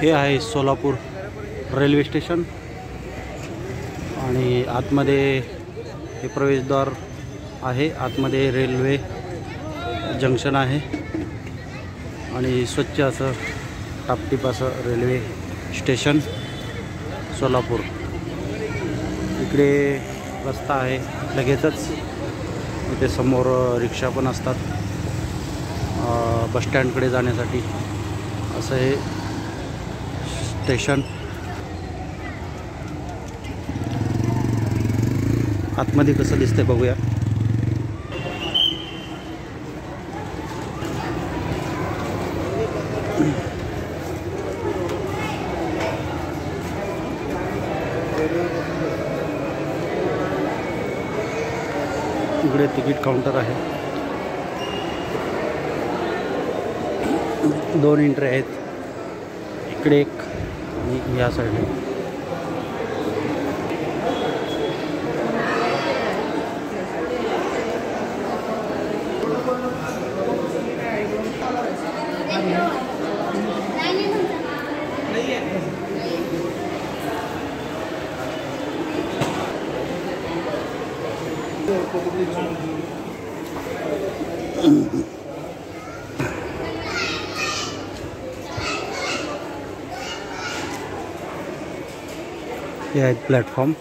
हे आहे Solapur railway station आणि आतमध्ये हे प्रवेशद्वार आहे। आतमध्ये रेल्वे जंक्शन आहे आणि स्वच्छ असं टापटीप असं रेल्वे स्टेशन सोलापूर। इकडे रस्ता आहे लगेचच, इथे समोर रिक्षा पण असतात बस स्टँडकडे जाण्यासाठी। असं हे स्टेशन। आतमध्ये कसं दिसतंय बघूया। इकडे तिकीट काउंटर आहे, 2 एंट्री आहेत, इकडे एक आणि या साईडला। हे आहे प्लॅटफॉर्म।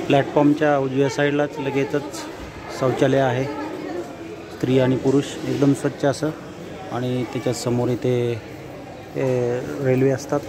प्लॅटफॉर्मच्या उजव्या साईडलाच लगेचच शौचालय आहे, स्त्री आणि पुरुष, एकदम स्वच्छ असं। आणि त्याच्या समोर इथे रेल्वे असतात।